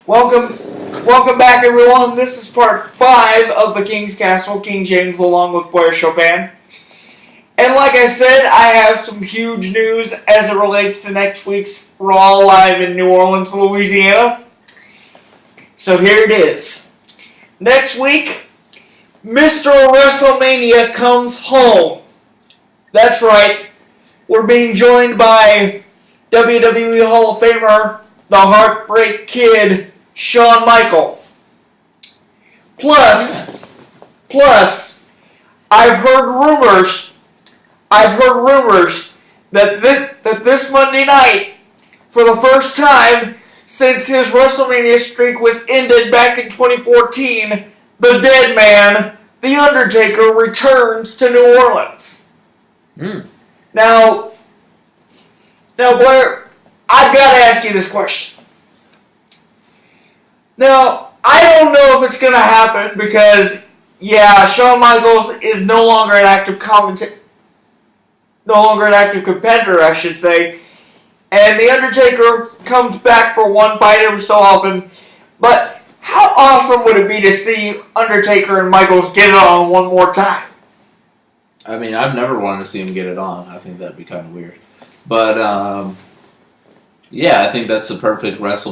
Welcome back, everyone. This is part 5 of the King's Castle, King James, along with Blair Chopin. And like I said, I have some huge news as it relates to next week's Raw live in New Orleans, Louisiana. So here it is. Next week, Mr. WrestleMania comes home. That's right. We're being joined by WWE Hall of Famer, the Heartbreak Kid, Shawn Michaels. Plus, I've heard rumors that this Monday night, for the first time since his WrestleMania streak was ended back in 2014, the dead man, The Undertaker, returns to New Orleans. Now, Blair, I've got to ask you this question. Now, I don't know if it's going to happen because, Shawn Michaels is no longer an active competitor, I should say. And The Undertaker comes back for one fight every so often. But how awesome would it be to see Undertaker and Michaels get it on one more time? I mean, I've never wanted to see him get it on. I think that'd be kind of weird. But, I think that's the perfect last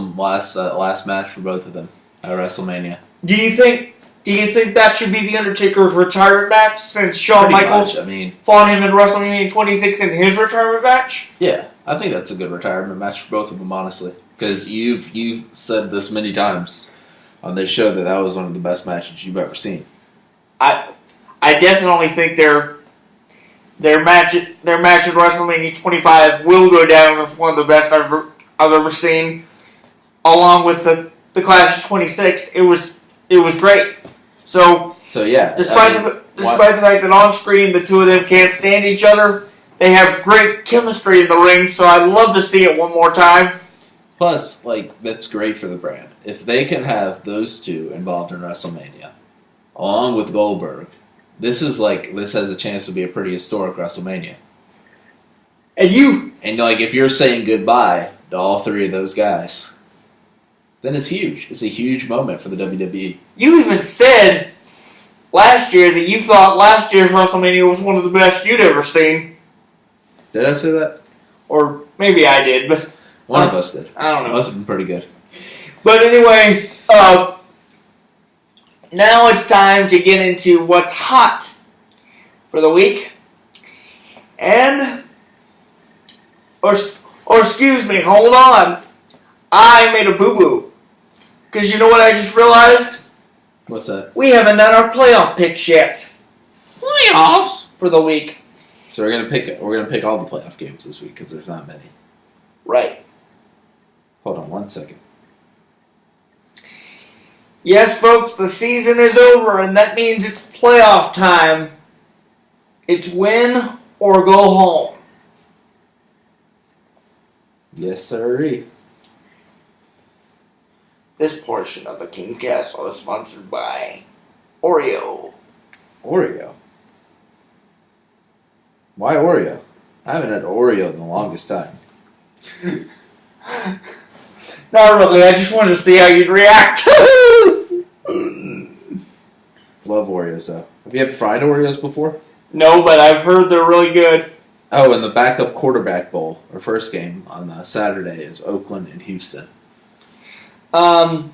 match for both of them at WrestleMania. Do you think that should be The Undertaker's retirement match since Shawn Michaels fought him in WrestleMania 26 in his retirement match? Yeah, I think that's a good retirement match for both of them, honestly. Because you've said this many times on this show that was one of the best matches you've ever seen. I definitely think their match at WrestleMania 25 will go down as one of the best I've ever seen. Along with the Clash of 26, it was great. So yeah, despite the fact that on screen the two of them can't stand each other, they have great chemistry in the ring. So I'd love to see it one more time. Plus, that's great for the brand if they can have those two involved in WrestleMania, along with Goldberg. This has a chance to be a pretty historic WrestleMania. And if you're saying goodbye to all three of those guys, then it's huge. It's a huge moment for the WWE. You even said last year that you thought last year's WrestleMania was one of the best you'd ever seen. Did I say that? Or maybe I did, but one of us did. I don't know. Must have been pretty good. But anyway, now it's time to get into what's hot for the week. Or excuse me, hold on. I made a boo-boo. Because you know what I just realized? What's that? We haven't done our playoff picks yet. Playoffs? For the week. So we're gonna pick all the playoff games this week because there's not many. Right. Hold on 1 second. Yes, folks, the season is over, and that means it's playoff time. It's win or go home. Yes, sirree. This portion of the King Castle is sponsored by Oreo. Oreo? Why Oreo? I haven't had Oreo in the longest time. Not really, I just wanted to see how you'd react. Love Oreos, though. Have you had fried Oreos before? No, but I've heard they're really good. Oh, and the backup quarterback bowl, our first game on Saturday, is Oakland and Houston. I've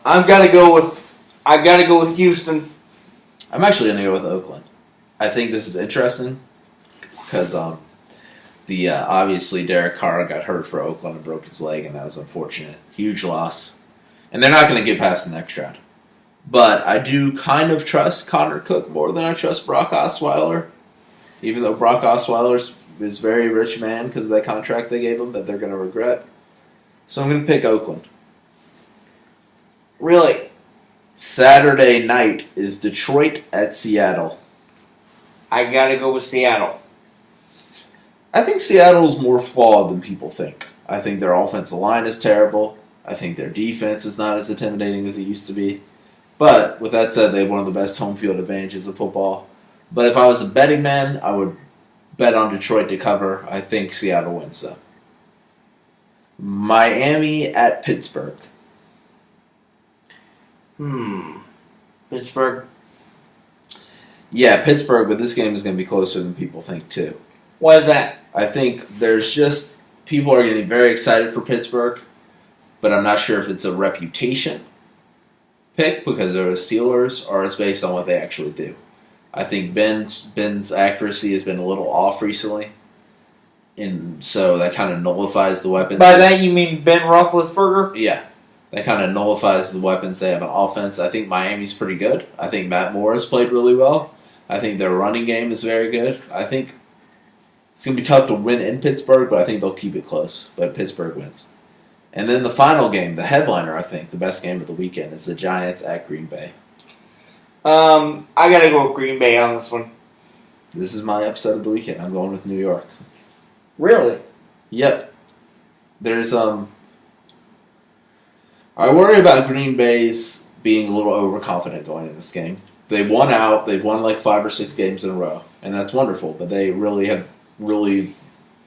got to go with Houston. I'm actually going to go with Oakland. I think this is interesting because obviously Derek Carr got hurt for Oakland and broke his leg, and that was unfortunate. Huge loss. And they're not going to get past the next round. But I do kind of trust Connor Cook more than I trust Brock Osweiler. Even though Brock Osweiler is a very rich man because of that contract they gave him that they're going to regret. So I'm going to pick Oakland. Really? Saturday night is Detroit at Seattle. I got to go with Seattle. I think Seattle's more flawed than people think. I think their offensive line is terrible. I think their defense is not as intimidating as it used to be. But with that said, they have one of the best home field advantages of football. But if I was a betting man, I would bet on Detroit to cover. I think Seattle wins, though. Miami at Pittsburgh. Pittsburgh. Yeah, Pittsburgh, but this game is going to be closer than people think, too. Why is that? I think there's just... People are getting very excited for Pittsburgh, but I'm not sure if it's a reputation pick because they're the Steelers or it's based on what they actually do. I think Ben's accuracy has been a little off recently, and so that kind of nullifies the weapons. By that you mean Ben Roethlisberger? Yeah. That kind of nullifies the weapons they have on offense. I think Miami's pretty good. I think Matt Moore has played really well. I think their running game is very good. I think it's going to be tough to win in Pittsburgh, but I think they'll keep it close. But Pittsburgh wins. And then the final game, the headliner, I think, the best game of the weekend, is the Giants at Green Bay. I got to go with Green Bay on this one. This is my upset of the weekend. I'm going with New York. Really? Yep. There's, I worry about Green Bay's being a little overconfident going in this game. They won out. They've won like 5 or 6 games in a row, and that's wonderful. But they really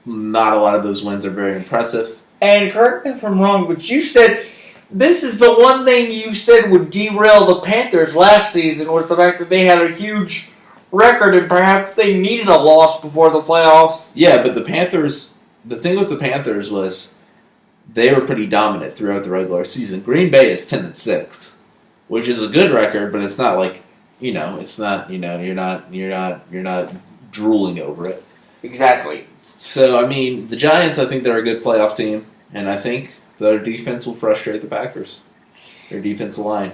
not a lot of those wins are very impressive. And correct me if I'm wrong, but you said this is the one thing you said would derail the Panthers last season was the fact that they had a huge record and perhaps they needed a loss before the playoffs. Yeah, but the thing with the Panthers was they were pretty dominant throughout the regular season. Green Bay is 10-6, which is a good record, but it's not like, it's not, you're not drooling over it. Exactly. So, the Giants, I think they're a good playoff team, and I think their defense will frustrate the Packers. Their defensive line.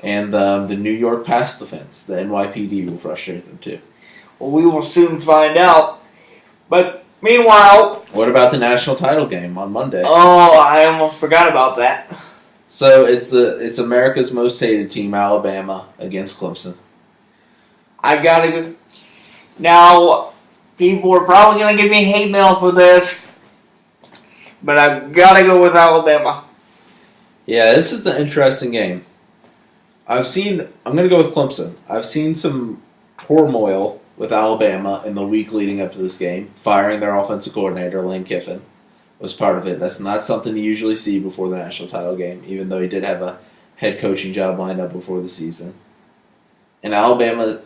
And the New York pass defense, the NYPD, will frustrate them too. Well, we will soon find out. But meanwhile... What about the national title game on Monday? Oh, I almost forgot about that. So, it's America's most hated team, Alabama, against Clemson. I gotta go... Now... People are probably going to give me hate mail for this, but I've got to go with Alabama. Yeah, this is an interesting game. I'm going to go with Clemson. I've seen some turmoil with Alabama in the week leading up to this game. Firing their offensive coordinator, Lane Kiffin, was part of it. That's not something you usually see before the national title game, even though he did have a head coaching job lined up before the season. And Alabama...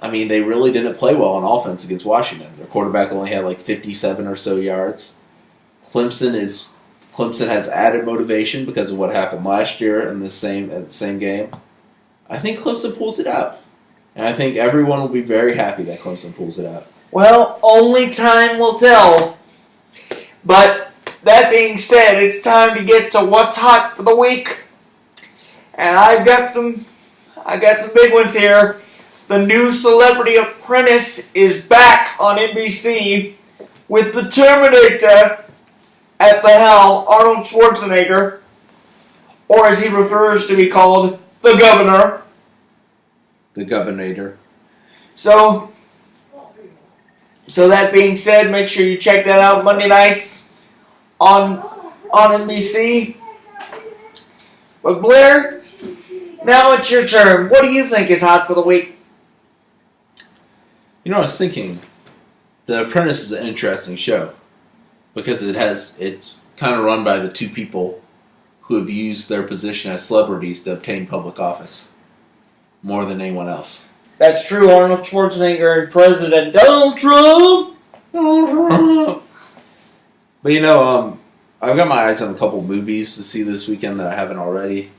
they really didn't play well on offense against Washington. Their quarterback only had like 57 or so yards. Clemson has added motivation because of what happened last year in the same game. I think Clemson pulls it out. And I think everyone will be very happy that Clemson pulls it out. Well, only time will tell. But that being said, it's time to get to what's hot for the week. And I've got some big ones here. The new Celebrity Apprentice is back on NBC with the Terminator at the helm, Arnold Schwarzenegger, or as he prefers to be called, the Governor. The Governator. So that being said, make sure you check that out Monday nights on NBC. But Blair, now it's your turn. What do you think is hot for the week? I was thinking, The Apprentice is an interesting show because it's kind of run by the two people who have used their position as celebrities to obtain public office more than anyone else. That's true, Arnold Schwarzenegger and President Donald Trump. But I've got my eyes on a couple movies to see this weekend that I haven't already.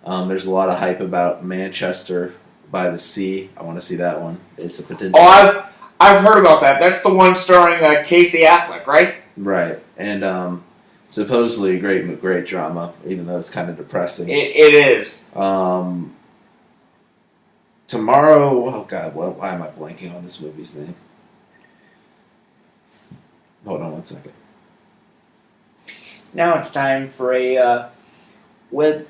There's a lot of hype about Manchester by the Sea. I want to see that one. It's a potential. Oh, I've heard about that. That's the one starring Casey Affleck, right? Right, and supposedly a great drama, even though it's kind of depressing. It is. Tomorrow, oh God, why am I blanking on this movie's name? Hold on one second. Now it's time for a web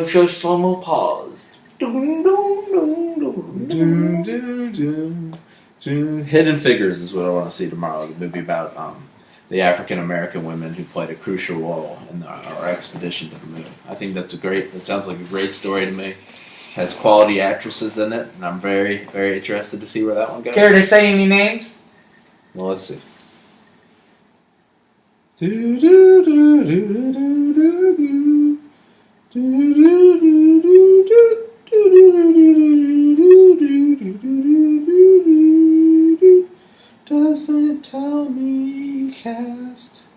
show slow-mo pause. Hidden Figures is what I want to see tomorrow. The movie about the African American women who played a crucial role in our expedition to the moon. I think it sounds like a great story to me. Has quality actresses in it, and I'm very, very interested to see where that one goes. Care to say any names? Well, let's see. Doesn't tell me cast.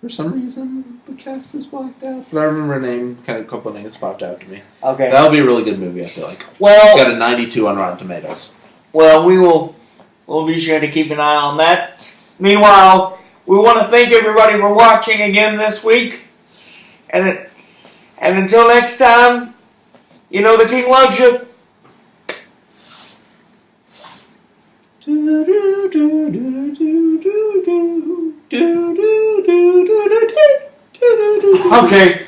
For some reason, the cast is blocked out. But I remember a name, kind of a couple names popped out to me. Okay. That would be a really good movie, I feel like. Well, It's got a 92 on Rotten Tomatoes. Well, we'll be sure to keep an eye on that. Meanwhile, we want to thank everybody for watching again this week. And until next time, you know the King loves you. Okay.